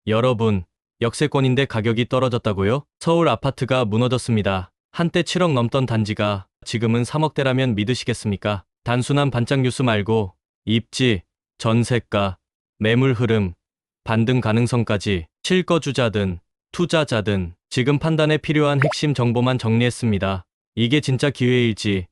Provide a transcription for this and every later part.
여러분, 역세권인데 가격이 떨어졌다고요? 서울 아파트가 무너졌습니다. 한때 7억 넘던 단지가 지금은 3억대라면 믿으시겠습니까? 단순한 반짝 뉴스 말고 입지, 전세가, 매물 흐름, 반등 가능성까지 실거주자든 투자자든 지금 판단에 필요한 핵심 정보만 정리했습니다. 이게 진짜 기회일지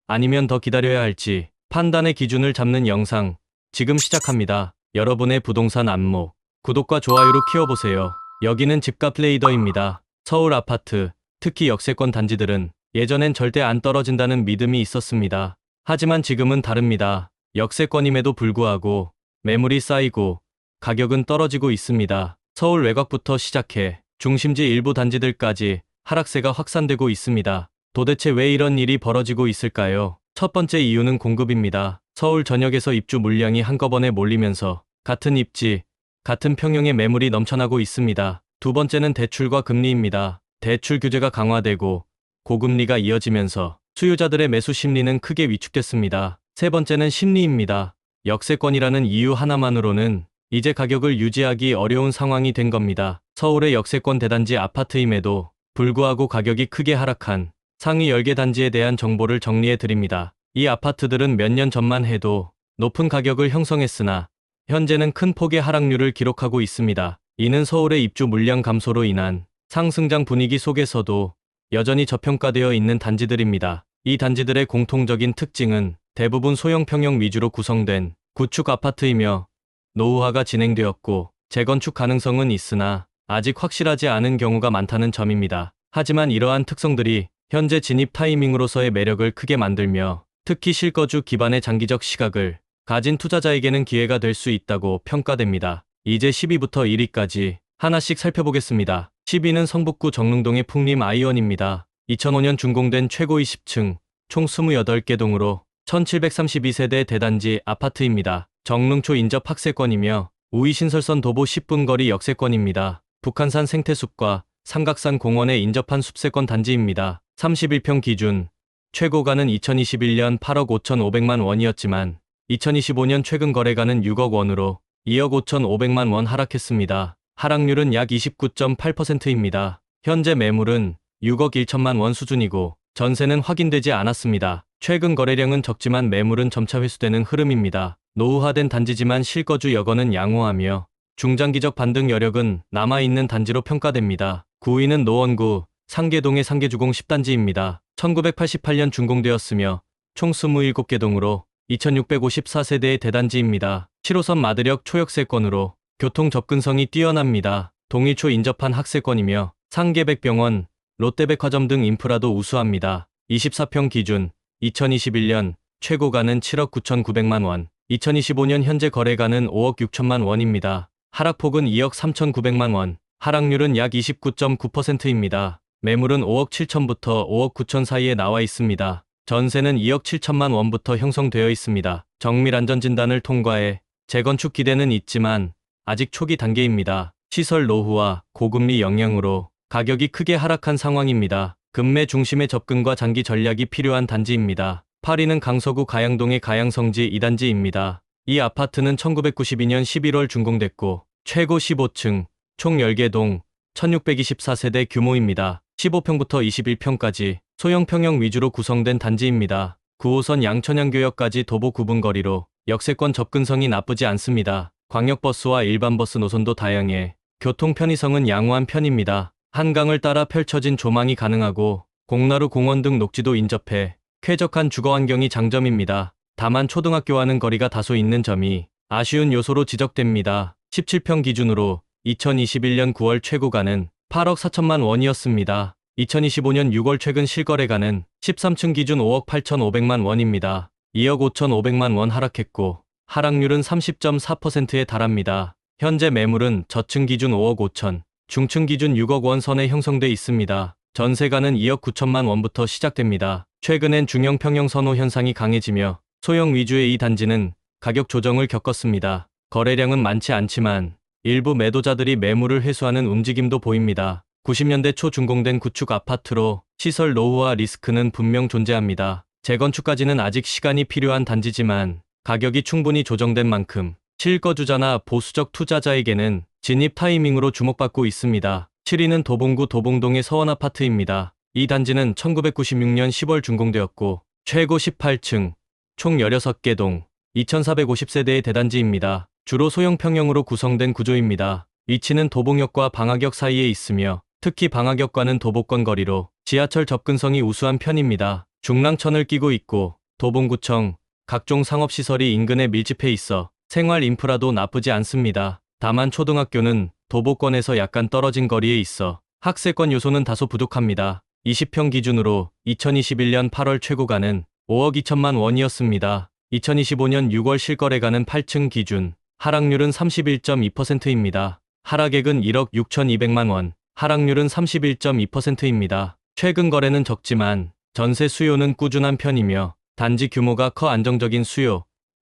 아니면 더 기다려야 할지 판단의 기준을 잡는 영상 지금 시작합니다. 여러분의 부동산 안목, 구독과 좋아요로 키워보세요. 여기는 집값 레이더입니다. 서울 아파트, 특히 역세권 단지들은 예전엔 절대 안 떨어진다는 믿음이 있었습니다. 하지만 지금은 다릅니다. 역세권임에도 불구하고 매물이 쌓이고 가격은 떨어지고 있습니다. 서울 외곽부터 시작해 중심지 일부 단지들까지 하락세가 확산되고 있습니다. 도대체 왜 이런 일이 벌어지고 있을까요? 첫 번째 이유는 공급입니다. 서울 전역에서 입주 물량이 한꺼번에 몰리면서 같은 입지, 같은 평형의 매물이 넘쳐나고 있습니다. 두 번째는 대출과 금리입니다. 대출 규제가 강화되고 고금리가 이어지면서 수요자들의 매수 심리는 크게 위축됐습니다. 세 번째는 심리입니다. 역세권이라는 이유 하나만으로는 이제 가격을 유지하기 어려운 상황이 된 겁니다. 서울의 역세권 대단지 아파트임에도 불구하고 가격이 크게 하락한 상위 10개 단지에 대한 정보를 정리해 드립니다. 이 아파트들은 몇 년 전만 해도 높은 가격을 형성했으나 현재는 큰 폭의 하락률을 기록하고 있습니다. 이는 서울의 입주 물량 감소로 인한 상승장 분위기 속에서도 여전히 저평가되어 있는 단지들입니다. 이 단지들의 공통적인 특징은 대부분 소형 평형 위주로 구성된 구축 아파트이며 노후화가 진행되었고 재건축 가능성은 있으나 아직 확실하지 않은 경우가 많다는 점입니다. 하지만 이러한 특성들이 현재 진입 타이밍으로서의 매력을 크게 만들며 특히 실거주 기반의 장기적 시각을 가진 투자자에게는 기회가 될 수 있다고 평가됩니다. 이제 10위부터 1위까지 하나씩 살펴보겠습니다. 10위는 성북구 정릉동의 풍림 아이언입니다. 2005년 준공된 최고 20층, 총 28개 동으로 1732세대 대단지 아파트입니다. 정릉초 인접 학세권이며 우이 신설선 도보 10분 거리 역세권입니다. 북한산 생태숲과 삼각산 공원에 인접한 숲세권 단지입니다. 31평 기준, 최고가는 2021년 8억 5,500만 원이었지만 2025년 최근 거래가는 6억 원으로 2억 5,500만 원 하락했습니다. 하락률은 약 29.8%입니다. 현재 매물은 6억 1천만 원 수준이고 전세는 확인되지 않았습니다. 최근 거래량은 적지만 매물은 점차 회수되는 흐름입니다. 노후화된 단지지만 실거주 여건은 양호하며 중장기적 반등 여력은 남아있는 단지로 평가됩니다. 9위는 노원구 상계동의 상계주공 10단지입니다. 1988년 준공되었으며 총 27개 동으로 2654세대의 대단지입니다. 7호선 마드력 초역세권으로 교통 접근성이 뛰어납니다. 동일초 인접한 학세권이며 상계백병원, 롯데백화점 등 인프라도 우수합니다. 24평 기준, 2021년 최고가는 7억 9,900만 원, 2025년 현재 거래가는 5억 6천만 원입니다. 하락폭은 2억 3,900만 원, 하락률은 약 29.9%입니다. 매물은 5억 7천부터 5억 9천 사이에 나와 있습니다. 전세는 2억 7천만 원부터 형성되어 있습니다. 정밀 안전진단을 통과해 재건축 기대는 있지만 아직 초기 단계입니다. 시설 노후와 고금리 영향으로 가격이 크게 하락한 상황입니다. 급매 중심의 접근과 장기 전략이 필요한 단지입니다. 8위는 강서구 가양동의 가양성지 2단지입니다. 이 아파트는 1992년 11월 준공됐고 최고 15층, 총 10개 동, 1624세대 규모입니다. 15평부터 21평까지 소형 평형 위주로 구성된 단지입니다. 9호선 양천양교역까지 도보 9분 거리로 역세권 접근성이 나쁘지 않습니다. 광역버스와 일반버스 노선도 다양해 교통 편의성은 양호한 편입니다. 한강을 따라 펼쳐진 조망이 가능하고 공나루 공원 등 녹지도 인접해 쾌적한 주거환경이 장점입니다. 다만 초등학교와는 거리가 다소 있는 점이 아쉬운 요소로 지적됩니다. 17평 기준으로 2021년 9월 최고가는 8억 4천만 원이었습니다. 2025년 6월 최근 실거래가는 13층 기준 5억 8,500만 원입니다. 2억 5,500만 원 하락했고 하락률은 30.4%에 달합니다. 현재 매물은 저층 기준 5억 5천, 중층 기준 6억 원 선에 형성돼 있습니다. 전세가는 2억 9천만 원부터 시작됩니다. 최근엔 중형 평형 선호 현상이 강해지며 소형 위주의 이 단지는 가격 조정을 겪었습니다. 거래량은 많지 않지만 일부 매도자들이 매물을 회수하는 움직임도 보입니다. 90년대 초 준공된 구축 아파트로 시설 노후화 리스크는 분명 존재합니다. 재건축까지는 아직 시간이 필요한 단지지만 가격이 충분히 조정된 만큼 실거주자나 보수적 투자자에게는 진입 타이밍으로 주목받고 있습니다. 7위는 도봉구 도봉동의 서원아파트입니다. 이 단지는 1996년 10월 준공되었고 최고 18층, 총 16개 동, 2450세대의 대단지입니다. 주로 소형 평형으로 구성된 구조입니다. 위치는 도봉역과 방화역 사이에 있으며 특히 방화역과는 도보권 거리로 지하철 접근성이 우수한 편입니다. 중랑천을 끼고 있고 도봉구청, 각종 상업시설이 인근에 밀집해 있어 생활 인프라도 나쁘지 않습니다. 다만 초등학교는 도보권에서 약간 떨어진 거리에 있어 학세권 요소는 다소 부족합니다. 20평 기준으로 2021년 8월 최고가는 5억 2천만 원이었습니다. 2025년 6월 실거래가는 8층 기준, 하락률은 31.2%입니다. 하락액은 1억 6,200만 원, 하락률은 31.2%입니다. 최근 거래는 적지만 전세 수요는 꾸준한 편이며 단지 규모가 커 안정적인 수요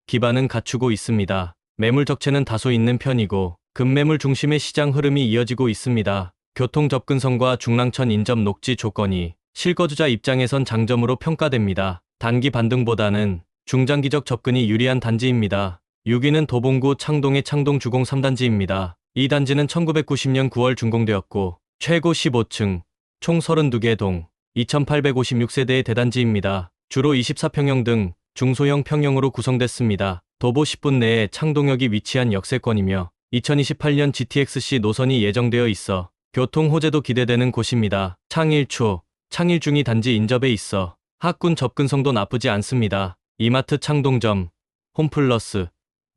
기반은 갖추고 있습니다. 매물 적체는 다소 있는 편이고 급매물 중심의 시장 흐름이 이어지고 있습니다. 교통 접근성과 중랑천 인접 녹지 조건이 실거주자 입장에선 장점으로 평가됩니다. 단기 반등보다는 중장기적 접근이 유리한 단지입니다. 6위는 도봉구 창동의 창동 주공 3단지입니다. 이 단지는 1990년 9월 준공되었고 최고 15층, 총 32개 동, 2856세대의 대단지입니다. 주로 24평형 등 중소형 평형으로 구성됐습니다. 도보 10분 내에 창동역이 위치한 역세권이며 2028년 GTX-C 노선이 예정되어 있어 교통 호재도 기대되는 곳입니다. 창일초, 창일중이 단지 인접해 있어 학군 접근성도 나쁘지 않습니다. 이마트 창동점, 홈플러스,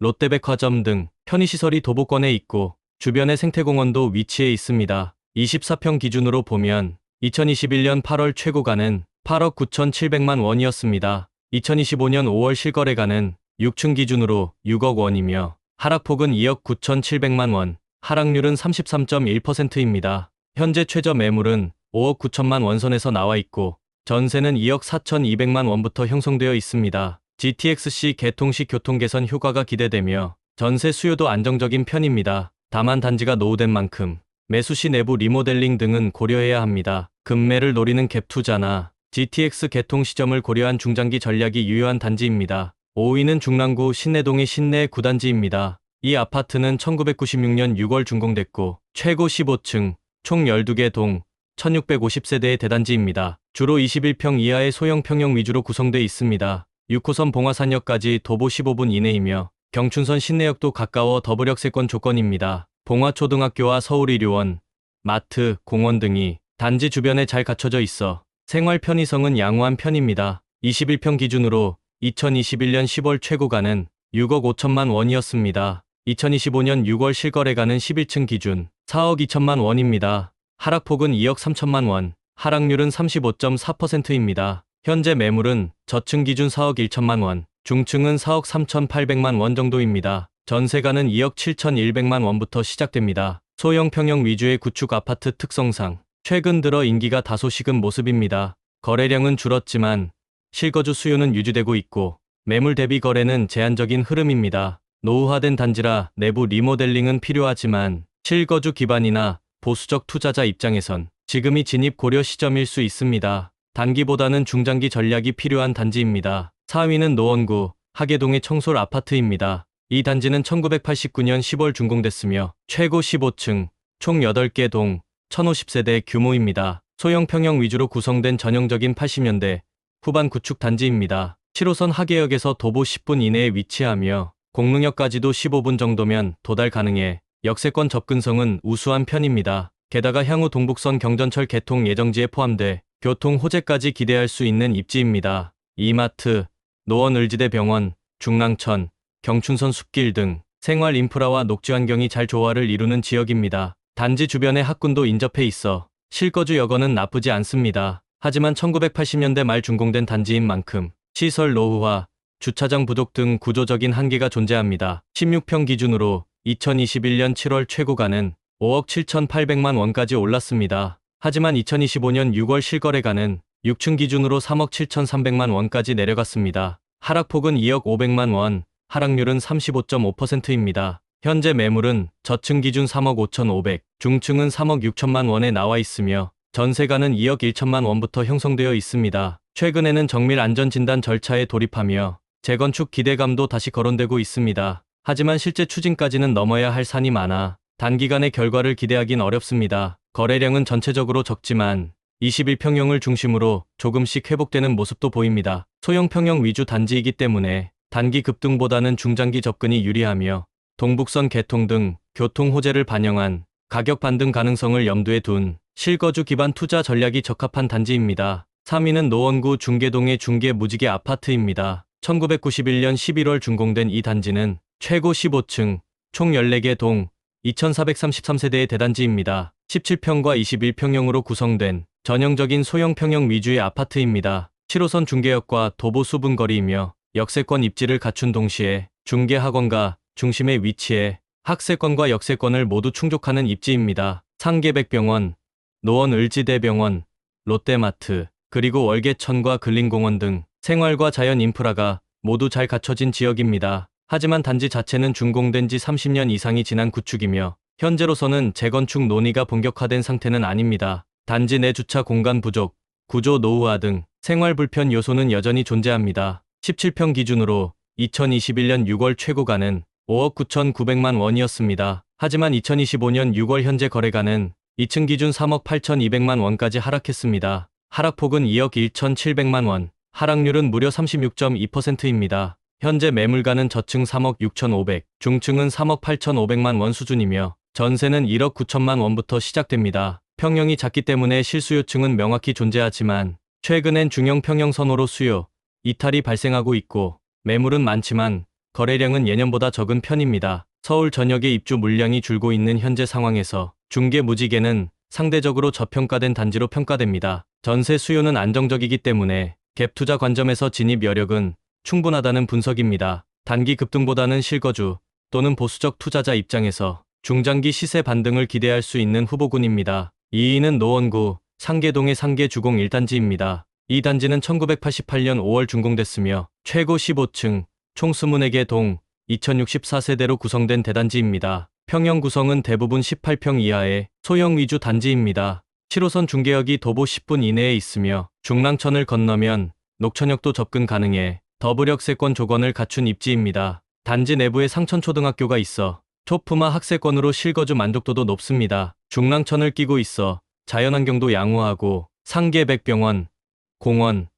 롯데백화점 등 편의시설이 도보권에 있고 주변에 생태공원도 위치해 있습니다. 24평 기준으로 보면 2021년 8월 최고가는 8억 9,700만 원이었습니다. 2025년 5월 실거래가는 6층 기준으로 6억 원이며 하락폭은 2억 9,700만 원, 하락률은 33.1%입니다. 현재 최저 매물은 5억 9천만 원 선에서 나와 있고 전세는 2억 4,200만 원부터 형성되어 있습니다. GTX-C 개통 시 교통 개선 효과가 기대되며 전세 수요도 안정적인 편입니다. 다만 단지가 노후된 만큼 매수 시 내부 리모델링 등은 고려해야 합니다. 급매를 노리는 갭 투자나 GTX 개통 시점을 고려한 중장기 전략이 유효한 단지입니다. 5위는 중랑구 신내동의 신내 9단지입니다. 이 아파트는 1996년 6월 준공됐고 최고 15층, 총 12개 동, 1650세대의 대단지입니다. 주로 21평 이하의 소형 평형 위주로 구성돼 있습니다. 6호선 봉화산역까지 도보 15분 이내이며 경춘선 신내역도 가까워 더블역세권 조건입니다. 봉화초등학교와 서울의료원, 마트, 공원 등이 단지 주변에 잘 갖춰져 있어 생활 편의성은 양호한 편입니다. 21평 기준으로 2021년 10월 최고가는 6억 5천만 원이었습니다. 2025년 6월 실거래가는 11층 기준 4억 2천만 원입니다. 하락폭은 2억 3천만 원, 하락률은 35.4%입니다. 현재 매물은 저층 기준 4억 1천만 원, 중층은 4억 3,800만 원 정도입니다. 전세가는 2억 7,100만 원부터 시작됩니다. 소형 평형 위주의 구축 아파트 특성상 최근 들어 인기가 다소 식은 모습입니다. 거래량은 줄었지만 실거주 수요는 유지되고 있고 매물 대비 거래는 제한적인 흐름입니다. 노후화된 단지라 내부 리모델링은 필요하지만 실거주 기반이나 보수적 투자자 입장에선 지금이 진입 고려 시점일 수 있습니다. 단기보다는 중장기 전략이 필요한 단지입니다. 4위는 노원구 하계동의 청솔 아파트입니다. 이 단지는 1989년 10월 준공됐으며 최고 15층, 총 8개 동, 1050세대 규모입니다. 소형 평형 위주로 구성된 전형적인 80년대 후반 구축 단지입니다. 7호선 하계역에서 도보 10분 이내에 위치하며 공릉역까지도 15분 정도면 도달 가능해 역세권 접근성은 우수한 편입니다. 게다가 향후 동북선 경전철 개통 예정지에 포함돼 교통 호재까지 기대할 수 있는 입지입니다. 이마트, 노원을지대 병원, 중랑천, 경춘선 숲길 등 생활 인프라와 녹지 환경이 잘 조화를 이루는 지역입니다. 단지 주변에 학군도 인접해 있어 실거주 여건은 나쁘지 않습니다. 하지만 1980년대 말 준공된 단지인 만큼 시설 노후화, 주차장 부족 등 구조적인 한계가 존재합니다. 16평 기준으로 2021년 7월 최고가는 5억 7,800만 원까지 올랐습니다. 하지만 2025년 6월 실거래가는 6층 기준으로 3억 7,300만 원까지 내려갔습니다. 하락폭은 2억 500만 원, 하락률은 35.5%입니다. 현재 매물은 저층 기준 3억 5,500, 중층은 3억 6천만 원에 나와 있으며 전세가는 2억 1천만 원부터 형성되어 있습니다. 최근에는 정밀 안전진단 절차에 돌입하며 재건축 기대감도 다시 거론되고 있습니다. 하지만 실제 추진까지는 넘어야 할 산이 많아 단기간의 결과를 기대하긴 어렵습니다. 거래량은 전체적으로 적지만 21평형을 중심으로 조금씩 회복되는 모습도 보입니다. 소형 평형 위주 단지이기 때문에 단기 급등보다는 중장기 접근이 유리하며 동북선 개통 등 교통 호재를 반영한 가격 반등 가능성을 염두에 둔 실거주 기반 투자 전략이 적합한 단지입니다. 3위는 노원구 중계동의 중계 무지개 아파트입니다. 1991년 11월 준공된 이 단지는 최고 15층, 총 14개 동, 2433세대의 대단지입니다. 17평과 21평형으로 구성된 전형적인 소형 평형 위주의 아파트입니다. 7호선 중계역과 도보 수분거리이며 역세권 입지를 갖춘 동시에 중계학원가 중심에 위치해 학세권과 역세권을 모두 충족하는 입지입니다. 상계백병원, 노원을지대병원, 롯데마트, 그리고 월계천과 근린공원 등 생활과 자연 인프라가 모두 잘 갖춰진 지역입니다. 하지만 단지 자체는 준공된 지 30년 이상이 지난 구축이며 현재로서는 재건축 논의가 본격화된 상태는 아닙니다. 단지 내 주차 공간 부족, 구조 노후화 등 생활 불편 요소는 여전히 존재합니다. 17평 기준으로 2021년 6월 최고가는 5억 9,900만 원이었습니다. 하지만 2025년 6월 현재 거래가는 2층 기준 3억 8,200만 원까지 하락했습니다. 하락폭은 2억 1,700만 원, 하락률은 무려 36.2%입니다. 현재 매물가는 저층 3억 6,500, 중층은 3억 8,500만 원 수준이며 전세는 1억 9천만 원부터 시작됩니다. 평형이 작기 때문에 실수요층은 명확히 존재하지만 최근엔 중형 평형 선호로 수요, 이탈이 발생하고 있고 매물은 많지만 거래량은 예년보다 적은 편입니다. 서울 전역의 입주 물량이 줄고 있는 현재 상황에서 중계 무지개는 상대적으로 저평가된 단지로 평가됩니다. 전세 수요는 안정적이기 때문에 갭 투자 관점에서 진입 여력은 충분하다는 분석입니다. 단기 급등보다는 실거주 또는 보수적 투자자 입장에서 중장기 시세 반등을 기대할 수 있는 후보군입니다. 2위는 노원구 상계동의 상계주공 1단지입니다. 이 단지는 1988년 5월 준공됐으며 최고 15층, 총 24개 동, 2064세대로 구성된 대단지입니다. 평형 구성은 대부분 18평 이하의 소형 위주 단지입니다. 7호선 중계역이 도보 10분 이내에 있으며 중랑천을 건너면 녹천역도 접근 가능해 더블 역세권 조건을 갖춘 입지입니다. 단지 내부에 상천초등학교가 있어 초품화 학세권으로 실거주 만족도도 높습니다. 중랑천을 끼고 있어 자연환경도 양호하고 상계백병원, 공원,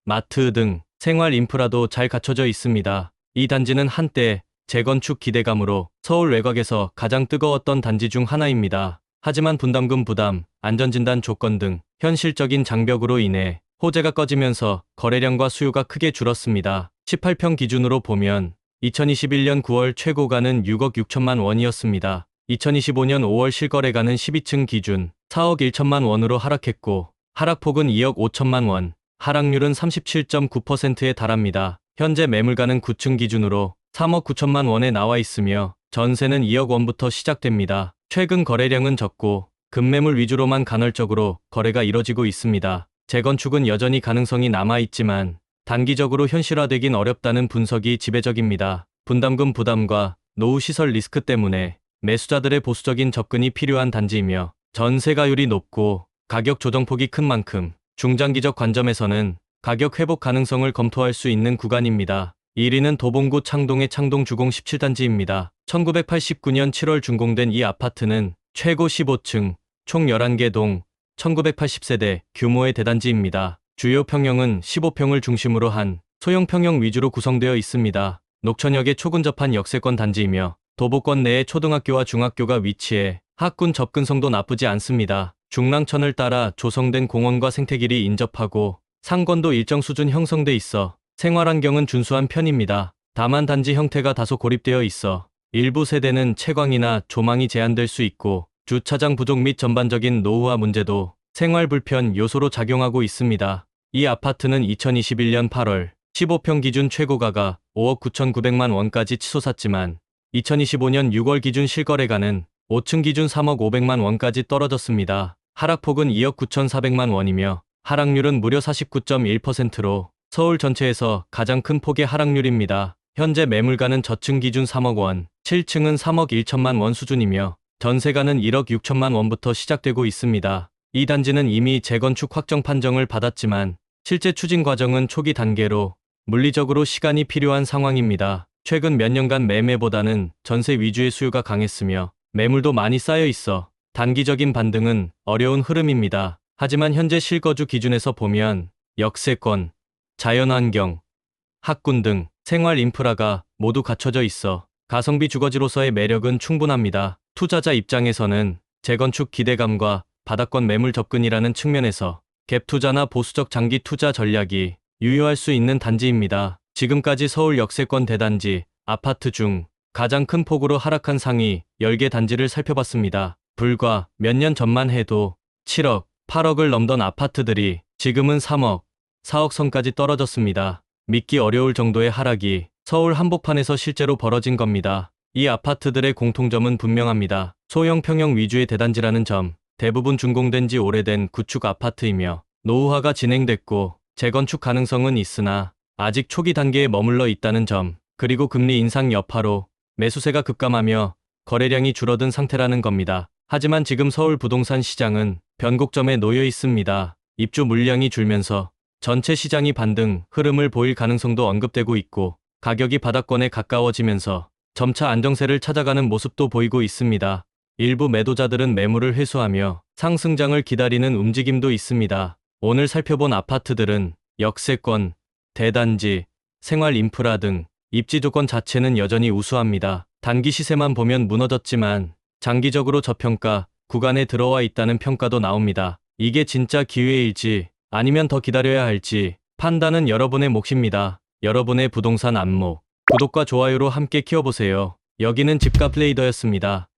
마트 등 생활 인프라도 잘 갖춰져 있습니다. 이 단지는 한때 재건축 기대감으로 서울 외곽에서 가장 뜨거웠던 단지 중 하나입니다. 하지만 분담금 부담, 안전진단 조건 등 현실적인 장벽으로 인해 호재가 꺼지면서 거래량과 수요가 크게 줄었습니다. 18평 기준으로 보면 2021년 9월 최고가는 6억 6천만 원이었습니다. 2025년 5월 실거래가는 12층 기준 4억 1천만 원으로 하락했고 하락폭은 2억 5천만 원, 하락률은 37.9%에 달합니다. 현재 매물가는 9층 기준으로 3억 9천만 원에 나와 있으며 전세는 2억 원부터 시작됩니다. 최근 거래량은 적고 급매물 위주로만 간헐적으로 거래가 이뤄지고 있습니다. 재건축은 여전히 가능성이 남아있지만 단기적으로 현실화되긴 어렵다는 분석이 지배적입니다. 분담금 부담과 노후시설 리스크 때문에 매수자들의 보수적인 접근이 필요한 단지이며 전세가율이 높고 가격 조정폭이 큰 만큼 중장기적 관점에서는 가격 회복 가능성을 검토할 수 있는 구간입니다. 1위는 도봉구 창동의 창동주공 17단지입니다. 1989년 7월 준공된 이 아파트는 최고 15층, 총 11개 동, 1980세대 규모의 대단지입니다. 주요 평형은 15평을 중심으로 한 소형 평형 위주로 구성되어 있습니다. 녹천역에 초근접한 역세권 단지이며 도보권 내에 초등학교와 중학교가 위치해 학군 접근성도 나쁘지 않습니다. 중랑천을 따라 조성된 공원과 생태길이 인접하고 상권도 일정 수준 형성돼 있어 생활환경은 준수한 편입니다. 다만 단지 형태가 다소 고립되어 있어 일부 세대는 채광이나 조망이 제한될 수 있고 주차장 부족 및 전반적인 노후화 문제도 생활 불편 요소로 작용하고 있습니다. 이 아파트는 2021년 8월 15평 기준 최고가가 5억 9,900만 원까지 치솟았지만 2025년 6월 기준 실거래가는 5층 기준 3억 500만 원까지 떨어졌습니다. 하락폭은 2억 9,400만 원이며 하락률은 무려 49.1%로 서울 전체에서 가장 큰 폭의 하락률입니다. 현재 매물가는 저층 기준 3억 원, 7층은 3억 1천만 원 수준이며 전세가는 1억 6천만 원부터 시작되고 있습니다. 이 단지는 이미 재건축 확정 판정을 받았지만 실제 추진 과정은 초기 단계로 물리적으로 시간이 필요한 상황입니다. 최근 몇 년간 매매보다는 전세 위주의 수요가 강했으며 매물도 많이 쌓여 있어 단기적인 반등은 어려운 흐름입니다. 하지만 현재 실거주 기준에서 보면 역세권, 자연환경, 학군 등 생활 인프라가 모두 갖춰져 있어 가성비 주거지로서의 매력은 충분합니다. 투자자 입장에서는 재건축 기대감과 바닥권 매물 접근이라는 측면에서 갭 투자나 보수적 장기 투자 전략이 유효할 수 있는 단지입니다. 지금까지 서울 역세권 대단지, 아파트 중 가장 큰 폭으로 하락한 상위 10개 단지를 살펴봤습니다. 불과 몇 년 전만 해도 7억, 8억을 넘던 아파트들이 지금은 3억, 4억 선까지 떨어졌습니다. 믿기 어려울 정도의 하락이 서울 한복판에서 실제로 벌어진 겁니다. 이 아파트들의 공통점은 분명합니다. 소형 평형 위주의 대단지라는 점, 대부분 준공된 지 오래된 구축 아파트이며 노후화가 진행됐고 재건축 가능성은 있으나 아직 초기 단계에 머물러 있다는 점, 그리고 금리 인상 여파로 매수세가 급감하며 거래량이 줄어든 상태라는 겁니다. 하지만 지금 서울 부동산 시장은 변곡점에 놓여 있습니다. 입주 물량이 줄면서 전체 시장이 반등 흐름을 보일 가능성도 언급되고 있고 가격이 바닥권에 가까워지면서 점차 안정세를 찾아가는 모습도 보이고 있습니다. 일부 매도자들은 매물을 회수하며 상승장을 기다리는 움직임도 있습니다. 오늘 살펴본 아파트들은 역세권, 대단지, 생활 인프라 등 입지 조건 자체는 여전히 우수합니다. 단기 시세만 보면 무너졌지만 장기적으로 저평가 구간에 들어와 있다는 평가도 나옵니다. 이게 진짜 기회일지 아니면 더 기다려야 할지 판단은 여러분의 몫입니다. 여러분의 부동산 안목, 구독과 좋아요로 함께 키워보세요. 여기는 집값 레이더였습니다.